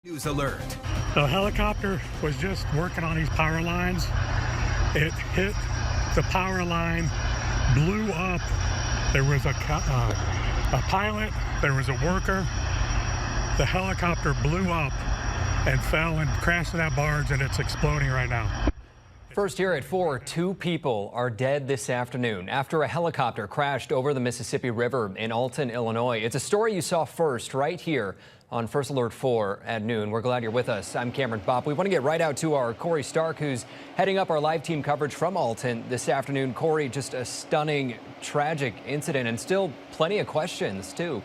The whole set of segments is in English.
News alert. The helicopter was just working on these power lines. It hit the power line, blew up. There was a pilot, there was a worker. The helicopter blew up and fell and crashed in that barge, and it's exploding right now. First here at 4, 2 people are dead this afternoon after a helicopter crashed over the Mississippi River in Alton, Illinois. It's a story you saw first right here on First Alert 4 at noon. We're glad you're with us. I'm Cameron Bopp. We want to get right out to our Corey Stark, who's heading up our live team coverage from Alton this afternoon. Corey, just a stunning, tragic incident and still plenty of questions, too.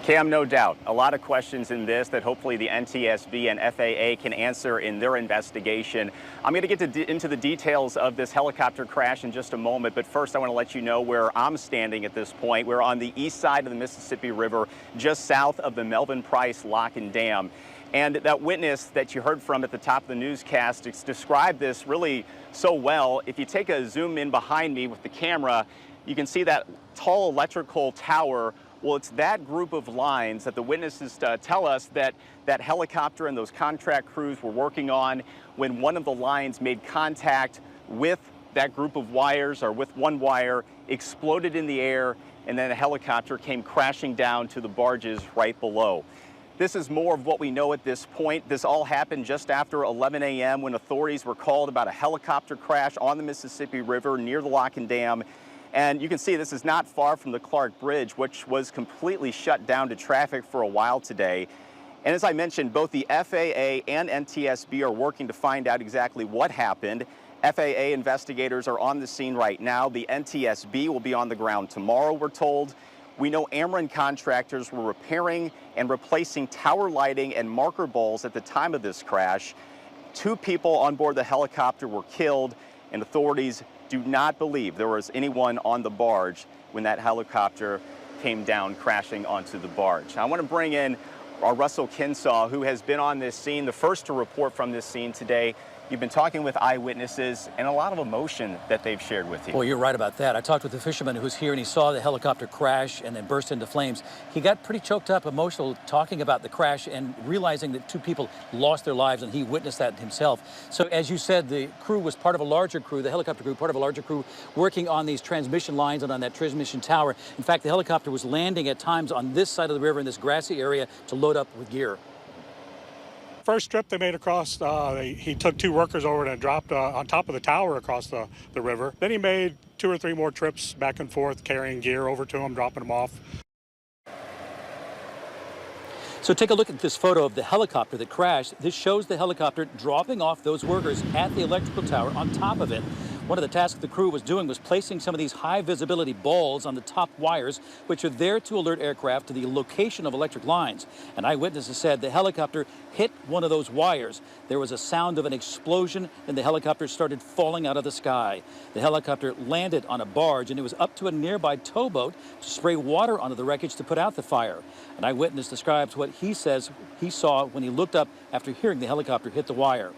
Cam, no doubt. A lot of questions in this that hopefully the NTSB and FAA can answer in their investigation. I'm going to get into the details of this helicopter crash in just a moment, but first I want to let you know where I'm standing at this point. We're on the east side of the Mississippi River, just south of the Melvin Price Lock and Dam. And that witness that you heard from at the top of the newscast described this really so well. If you take a zoom in behind me with the camera, you can see that tall electrical tower. Well, it's that group of lines that the witnesses tell us that that helicopter and those contract crews were working on when one of the lines made contact with that group of wires, or with one wire, exploded in the air, and then a helicopter came crashing down to the barges right below. This is more of what we know at this point. This all happened just after 11 a.m. when authorities were called about a helicopter crash on the Mississippi River near the Lock and Dam. And you can see this is not far from the Clark Bridge, which was completely shut down to traffic for a while today. And as I mentioned, both the FAA and NTSB are working to find out exactly what happened. FAA investigators are on the scene right now. The NTSB will be on the ground tomorrow, we're told. We know Ameren contractors were repairing and replacing tower lighting and marker balls at the time of this crash. 2 people on board the helicopter were killed, and authorities do not believe there was anyone on the barge when that helicopter came down crashing onto the barge. Now, I want to bring in our Russell Kinsaw, who has been on this scene, the first to report from this scene today. You've been talking with eyewitnesses and a lot of emotion that they've shared with you. Well, you're right about that. I talked with a fisherman who was here and he saw the helicopter crash and then burst into flames. He got pretty choked up, emotional, talking about the crash and realizing that 2 people lost their lives, and he witnessed that himself. So as you said, the crew was part of a larger crew, the helicopter crew, part of a larger crew working on these transmission lines and on that transmission tower. In fact, the helicopter was landing at times on this side of the river in this grassy area to load up with gear. First trip they made across, he took 2 workers over and dropped on top of the tower across the river. Then he made 2 or 3 more trips back and forth, carrying gear over to them, dropping them off. So take a look at this photo of the helicopter that crashed. This shows the helicopter dropping off those workers at the electrical tower on top of it. One of the tasks the crew was doing was placing some of these high visibility balls on the top wires, which are there to alert aircraft to the location of electric lines. And eyewitnesses said the helicopter hit one of those wires. There was a sound of an explosion, and the helicopter started falling out of the sky. The helicopter landed on a barge, and it was up to a nearby towboat to spray water onto the wreckage to put out the fire. An eyewitness describes what he says he saw when he looked up after hearing the helicopter hit the wire.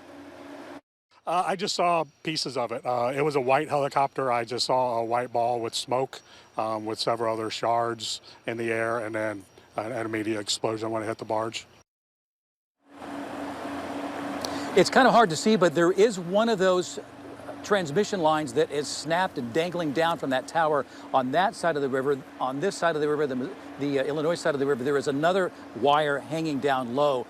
I just saw pieces of it. It was a white helicopter. I just saw a white ball with smoke, with several other shards in the air, and then an immediate explosion when it hit the barge. It's kind of hard to see, but there is one of those transmission lines that is snapped and dangling down from that tower on that side of the river. On this side of the river, the Illinois side of the river, there is another wire hanging down low.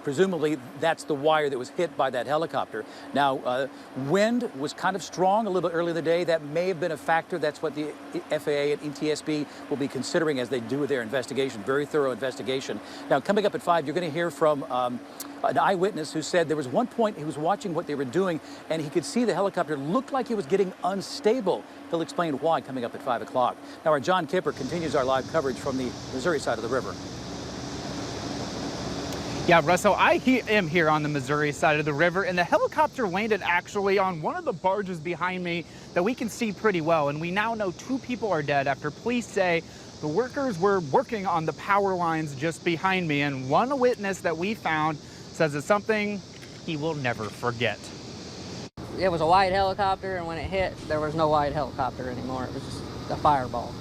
Presumably, that's the wire that was hit by that helicopter. Now, wind was kind of strong a little bit earlier in the day. That may have been a factor. That's what the FAA and NTSB will be considering as they do their investigation, very thorough investigation. Now, coming up at 5, you're going to hear from an eyewitness who said there was one point he was watching what they were doing, and he could see the helicopter looked like it was getting unstable. He'll explain why coming up at 5 o'clock. Now, our John Kipper continues our live coverage from the Missouri side of the river. Yeah, Russell, I am here on the Missouri side of the river, and the helicopter landed actually on one of the barges behind me that we can see pretty well. And we now know 2 people are dead after police say the workers were working on the power lines just behind me. And one witness that we found says it's something he will never forget. It was a white helicopter, and when it hit, there was no white helicopter anymore. It was just a fireball.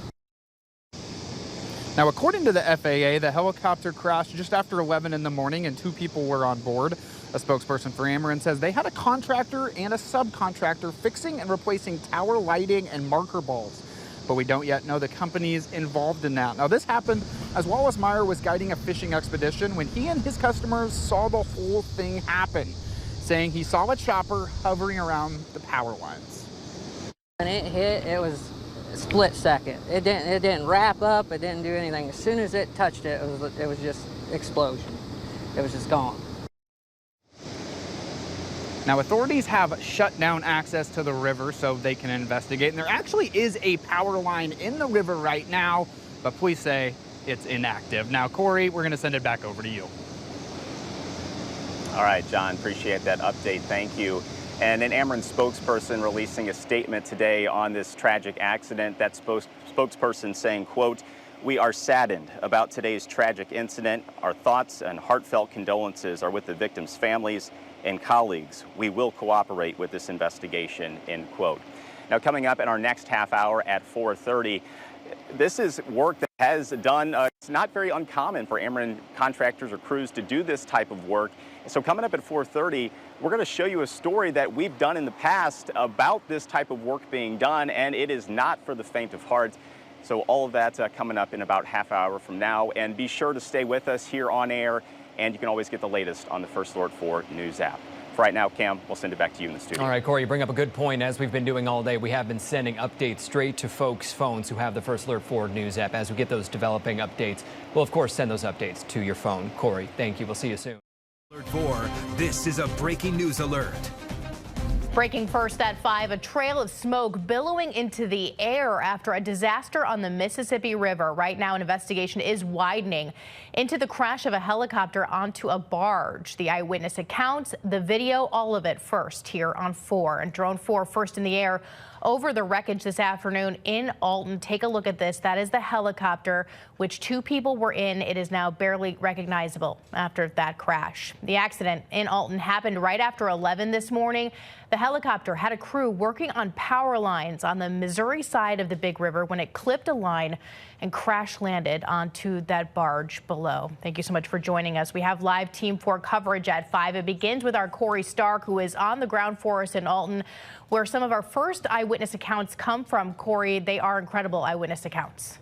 Now, according to the FAA, the helicopter crashed just after 11 in the morning and 2 people were on board. A spokesperson for Ameren says they had a contractor and a subcontractor fixing and replacing tower lighting and marker balls. But we don't yet know the companies involved in that. Now, this happened as Wallace Meyer was guiding a fishing expedition when he and his customers saw the whole thing happen, saying he saw a chopper hovering around the power lines. When it hit, it was a split second. It didn't wrap up. It didn't do anything. As soon as it touched it, it was just explosion. It was just gone. Now, authorities have shut down access to the river so they can investigate. And there actually is a power line in the river right now, but police say it's inactive. Now, Corey, we're going to send it back over to you. All right, John, appreciate that update. Thank you. And an Ameren spokesperson releasing a statement today on this tragic accident. That spokesperson saying, quote, "We are saddened about today's tragic incident. Our thoughts and heartfelt condolences are with the victims' families and colleagues. We will cooperate with this investigation," end quote. Now, coming up in our next half hour at 4:30, this is work that has done, it's not very uncommon for Ameren contractors or crews to do this type of work. So coming up at 4:30, we're going to show you a story that we've done in the past about this type of work being done, and it is not for the faint of heart. So all of that coming up in about half hour from now. And be sure to stay with us here on air, and you can always get the latest on the First Alert 4 News app. For right now, Cam, we'll send it back to you in the studio. All right, Corey, you bring up a good point. As we've been doing all day, we have been sending updates straight to folks' phones who have the First Alert 4 News app. As we get those developing updates, we'll, of course, send those updates to your phone. Corey, thank you. We'll see you soon. Alert 4, this is a breaking news alert. Breaking first at 5, a trail of smoke billowing into the air after a disaster on the Mississippi River. Right now, an investigation is widening into the crash of a helicopter onto a barge. The eyewitness accounts, the video, all of it first here on 4. And Drone 4 first in the air over the wreckage this afternoon in Alton. Take a look at this. That is the helicopter which 2 people were in. It is now barely recognizable after that crash. The accident in Alton happened right after 11 this morning. The helicopter had a crew working on power lines on the Missouri side of the Big River when it clipped a line and crash landed onto that barge below. Thank you so much for joining us. We have live Team 4 coverage at 5. It begins with our Corey Stark, who is on the ground for us in Alton, where some of our first eyewitness accounts come from. Corey, they are incredible eyewitness accounts.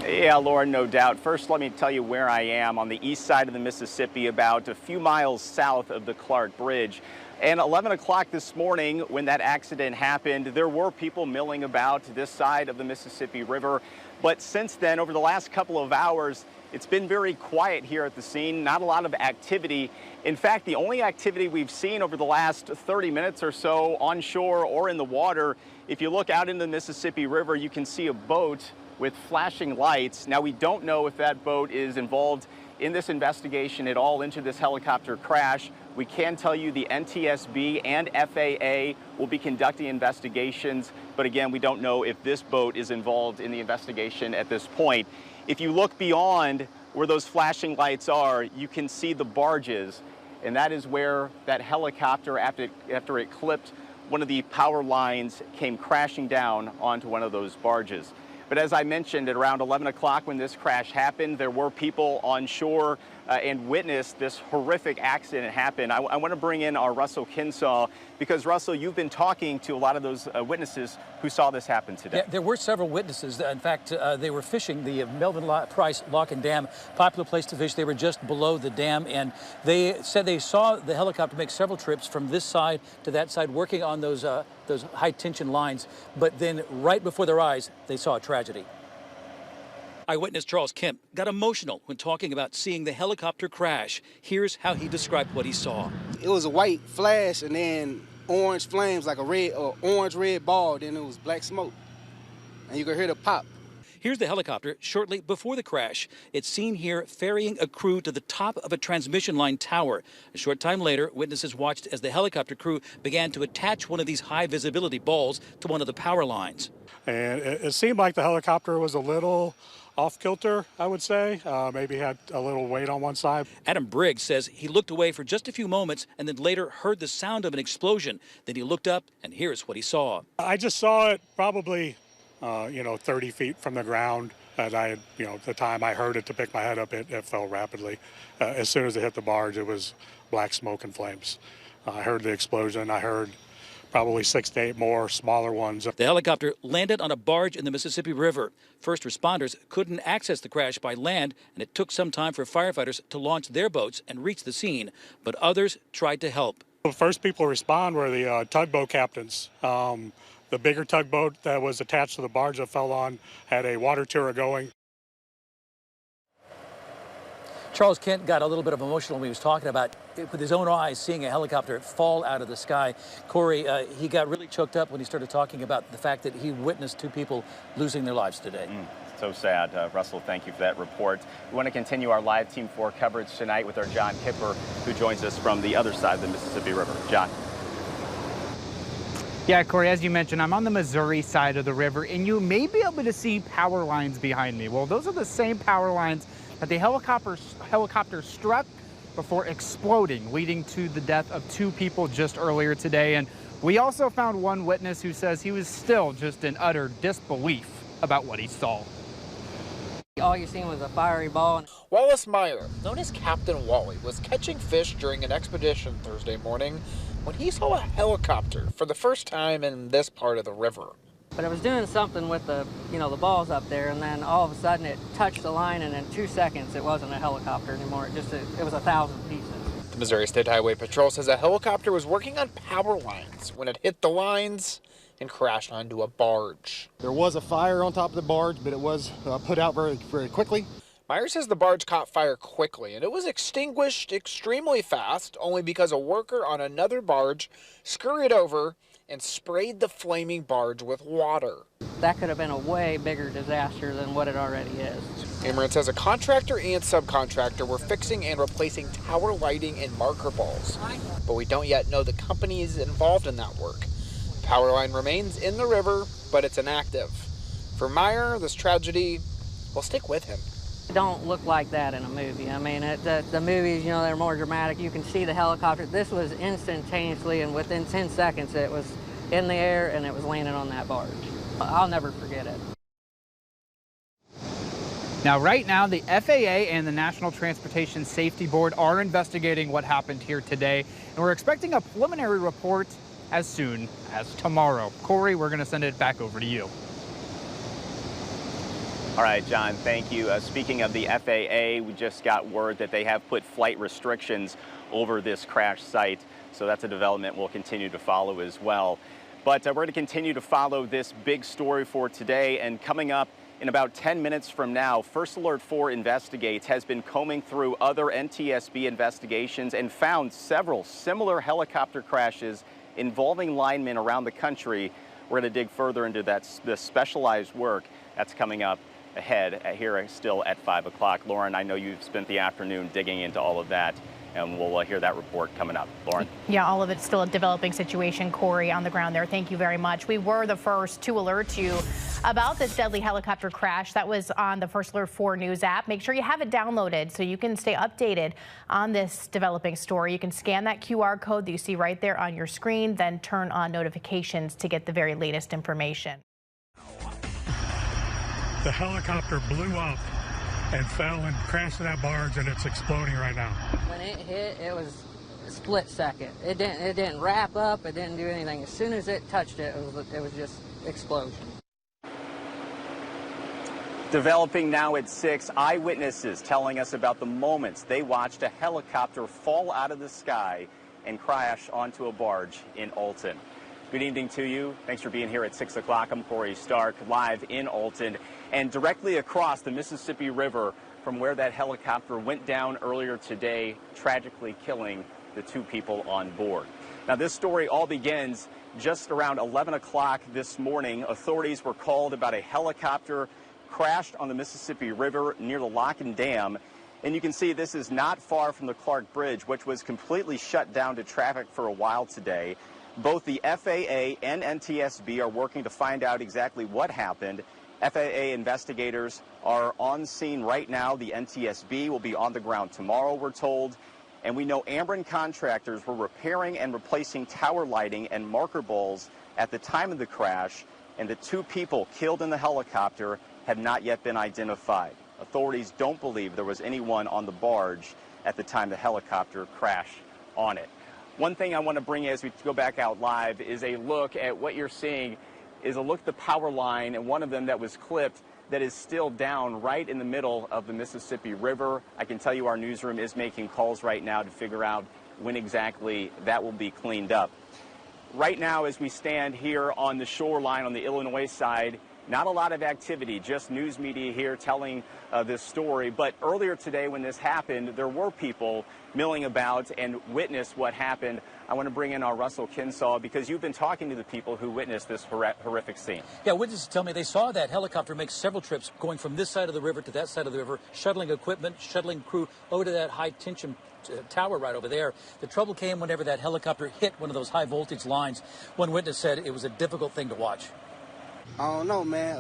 Yeah, Laura, no doubt. First, let me tell you where I am on the east side of the Mississippi, about a few miles south of the Clark Bridge. And 11 o'clock this morning, when that accident happened, there were people milling about this side of the Mississippi River. But since then, over the last couple of hours, it's been very quiet here at the scene, not a lot of activity. In fact, the only activity we've seen over the last 30 minutes or so onshore or in the water, if you look out into the Mississippi River, you can see a boat with flashing lights. Now, we don't know if that boat is involved in this investigation at all into this helicopter crash. We can tell you the NTSB and FAA will be conducting investigations, but again, we don't know if this boat is involved in the investigation at this point. If you look beyond where those flashing lights are, you can see the barges, and that is where that helicopter, after it clipped one of the power lines, came crashing down onto one of those barges. But as I mentioned, at around 11 o'clock when this crash happened, there were people on shore and witnessed this horrific accident happen. I want to bring in our Russell Kinsaw, because Russell, you've been talking to a lot of those witnesses who saw this happen today. Yeah, there were several witnesses. In fact, they were fishing the Melvin Price Lock and Dam, popular place to fish. They were just below the dam, and they said they saw the helicopter make several trips from this side to that side, working on those high tension lines. But then right before their eyes, they saw a tragedy. Eyewitness Charles Kemp got emotional when talking about seeing the helicopter crash. Here's how he described what he saw. It was a white flash and then orange flames, like a red or orange-red ball, then it was black smoke. And you could hear the pop. Here's the helicopter shortly before the crash. It's seen here ferrying a crew to the top of a transmission line tower. A short time later, witnesses watched as the helicopter crew began to attach one of these high visibility balls to one of the power lines. And it seemed like the helicopter was a little off kilter, I would say. Maybe had a little weight on one side. Adam Briggs says he looked away for just a few moments and then later heard the sound of an explosion. Then he looked up, and here's what he saw. I just saw it probably 30 feet from the ground. As I had, the time I heard it to pick my head up, it fell rapidly. As soon as it hit the barge, it was black smoke and flames. I heard the explosion. I heard probably 6 to 8 more smaller ones. The helicopter landed on a barge in the Mississippi River. First responders couldn't access the crash by land, and it took some time for firefighters to launch their boats and reach the scene, but others tried to help. The first people to respond were the tugboat captains. The bigger tugboat that was attached to the barge that fell on had a water tour going. Charles Kent got a little bit of emotional when he was talking about it, with his own eyes seeing a helicopter fall out of the sky. Corey, he got really choked up when he started talking about the fact that he witnessed 2 people losing their lives today. So sad. Russell, thank you for that report. We want to continue our live Team 4 coverage tonight with our John Kipper, who joins us from the other side of the Mississippi River. John. Yeah, Corey, as you mentioned, I'm on the Missouri side of the river, and you may be able to see power lines behind me. Well, those are the same power lines that the helicopter struck before exploding, leading to the death of 2 people just earlier today. And we also found one witness who says he was still just in utter disbelief about what he saw. All you seen was a fiery ball. Wallace Meyer, known as Captain Wally, was catching fish during an expedition Thursday morning when he saw a helicopter for the first time in this part of the river. But it was doing something with the, the balls up there, and then all of a sudden it touched the line, and in 2 seconds it wasn't a helicopter anymore. It was 1,000 pieces. The Missouri State Highway Patrol says a helicopter was working on power lines when it hit the lines and crashed onto a barge. There was a fire on top of the barge, but it was put out very, very quickly. Meyer says the barge caught fire quickly, and it was extinguished extremely fast, only because a worker on another barge scurried over and sprayed the flaming barge with water. That could have been a way bigger disaster than what it already is. Ameren says a contractor and subcontractor were fixing and replacing tower lighting and marker balls, but we don't yet know the companies involved in that work. The power line remains in the river, but it's inactive. For Meyer, this tragedy will stick with him. It don't look like that in a movie. I mean, the movies, they're more dramatic. You can see the helicopter. This was instantaneously, and within 10 seconds, it was in the air and it was landing on that barge. I'll never forget it. Now, right now, the FAA and the National Transportation Safety Board are investigating what happened here today, and we're expecting a preliminary report as soon as tomorrow. Corey, we're going to send it back over to you. All right, John, thank you. Speaking of the FAA, we just got word that they have put flight restrictions over this crash site. So that's a development we'll continue to follow as well. But we're going to continue to follow this big story for today. And coming up in about 10 minutes from now, First Alert 4 Investigates has been combing through other NTSB investigations and found several similar helicopter crashes involving linemen around the country. We're going to dig further into this specialized work that's coming up ahead here still at 5 o'clock. Lauren, I know you've spent the afternoon digging into all of that, and we'll hear that report coming up. Lauren? Yeah, all of it's still a developing situation, Corey, on the ground there. Thank you very much. We were the first to alert you about this deadly helicopter crash that was on the First Alert 4 News app. Make sure you have it downloaded so you can stay updated on this developing story. You can scan that QR code that you see right there on your screen, then turn on notifications to get the very latest information. The helicopter blew up and fell and crashed to that barge, and it's exploding right now. When it hit, it was a split second. It didn't wrap up. It didn't do anything. As soon as it touched it, it was just explosion. Developing now at 6, eyewitnesses telling us about the moments they watched a helicopter fall out of the sky and crash onto a barge in Alton. Good evening to you. Thanks for being here at 6 o'clock. I'm Corey Stark, live in Alton and directly across the Mississippi River from where that helicopter went down earlier today, tragically killing the 2 people on board. Now, this story all begins just around 11 o'clock this morning. Authorities were called about a helicopter crashed on the Mississippi River near the Locken Dam. And you can see this is not far from the Clark Bridge, which was completely shut down to traffic for a while today. Both the FAA and NTSB are working to find out exactly what happened. FAA investigators are on scene right now. The NTSB will be on the ground tomorrow, we're told. And we know Ameren contractors were repairing and replacing tower lighting and marker balls at the time of the crash. And the 2 people killed in the helicopter have not yet been identified. Authorities don't believe there was anyone on the barge at the time the helicopter crashed on it. One thing I want to bring as we go back out live is a look at what you're seeing is a look at the power line, and one of them that was clipped that is still down right in the middle of the Mississippi River. I can tell you our newsroom is making calls right now to figure out when exactly that will be cleaned up. Right now, as we stand here on the shoreline on the Illinois side, not a lot of activity, just news media here telling this story. But earlier today when this happened, there were people milling about and witnessed what happened. I want to bring in our Russell Kinsaw because you've been talking to the people who witnessed this horrific scene. Yeah, witnesses tell me they saw that helicopter make several trips going from this side of the river to that side of the river, shuttling equipment, shuttling crew over to that high tension tower right over there. The trouble came whenever that helicopter hit one of those high voltage lines. One witness said it was a difficult thing to watch. I don't know, man.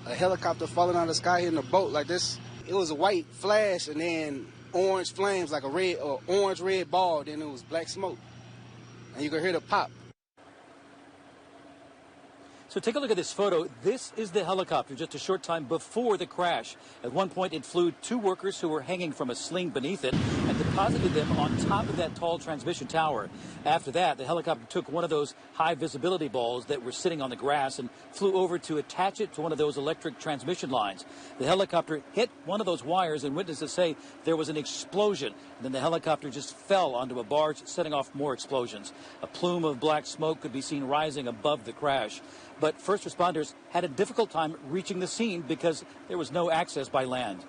A helicopter falling out of the sky hitting a boat like this. It was a white flash and then orange flames, like a red or orange-red ball. Then it was black smoke, and you could hear the pop. So take a look at this photo. This is the helicopter just a short time before the crash. At one point, it flew two workers who were hanging from a sling beneath it and deposited them on top of that tall transmission tower. After that, the helicopter took one of those high visibility balls that were sitting on the grass and flew over to attach it to one of those electric transmission lines. The helicopter hit one of those wires, and witnesses say there was an explosion. And then the helicopter just fell onto a barge, setting off more explosions. A plume of black smoke could be seen rising above the crash. But first responders had a difficult time reaching the scene because there was no access by land.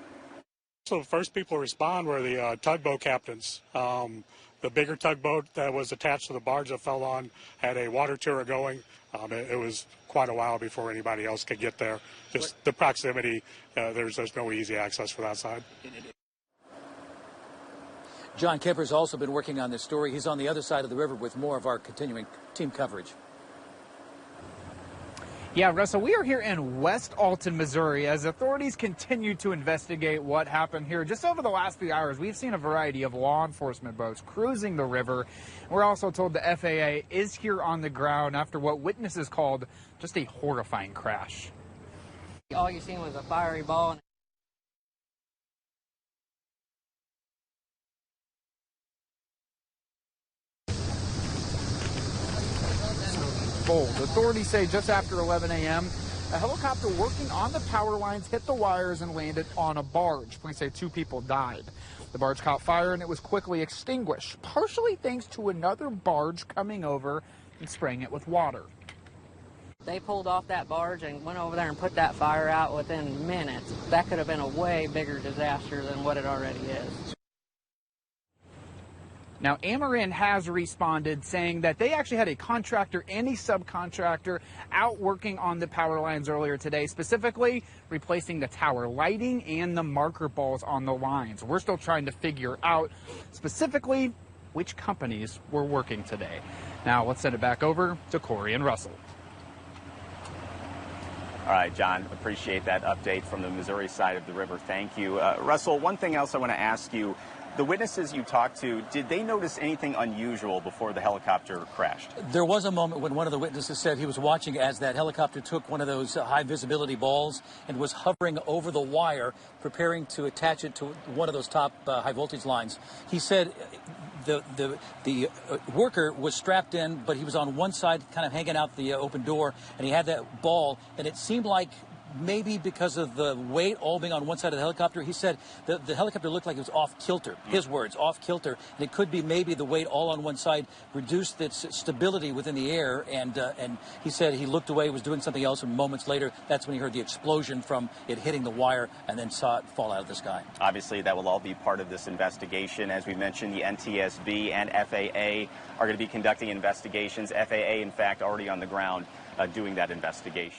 So the first people to respond were the tugboat captains. The bigger tugboat that was attached to the barge that fell on had a water tour going. It was quite a while before anybody else could get there. Just the proximity, there's no easy access for that side. John Kemper's also been working on this story. He's on the other side of the river with more of our continuing team coverage. Yeah, Russell, we are here in West Alton, Missouri, as authorities continue to investigate what happened here. Just over the last few hours, we've seen a variety of law enforcement boats cruising the river. We're also told the FAA is here on the ground after what witnesses called just a horrifying crash. All you seen was a fiery ball. Authorities say just after 11 a.m., a helicopter working on the power lines hit the wires and landed on a barge. Police say 2 people died. The barge caught fire and it was quickly extinguished, partially thanks to another barge coming over and spraying it with water. They pulled off that barge and went over there and put that fire out within minutes. That could have been a way bigger disaster than what it already is. Now, Ameren has responded, saying that they actually had a contractor and a subcontractor out working on the power lines earlier today, specifically replacing the tower lighting and the marker balls on the lines. We're still trying to figure out specifically which companies were working today. Now, let's send it back over to Corey and Russell. All right, John, appreciate that update from the Missouri side of the river. Thank you. Russell, one thing else I want to ask you. The witnesses you talked to, did they notice anything unusual before the helicopter crashed? There was a moment when one of the witnesses said he was watching as that helicopter took one of those high visibility balls and was hovering over the wire, preparing to attach it to one of those top high voltage lines. He said the worker was strapped in, but he was on one side, kind of hanging out the open door, and he had that ball, and it seemed like maybe because of the weight all being on one side of the helicopter, he said the helicopter looked like it was off kilter. His words, off kilter. And it could be maybe the weight all on one side reduced its stability within the air. And he said he looked away, was doing something else, and moments later, that's when he heard the explosion from it hitting the wire and then saw it fall out of the sky. Obviously, that will all be part of this investigation. As we mentioned, the NTSB and FAA are going to be conducting investigations. FAA, in fact, already on the ground doing that investigation.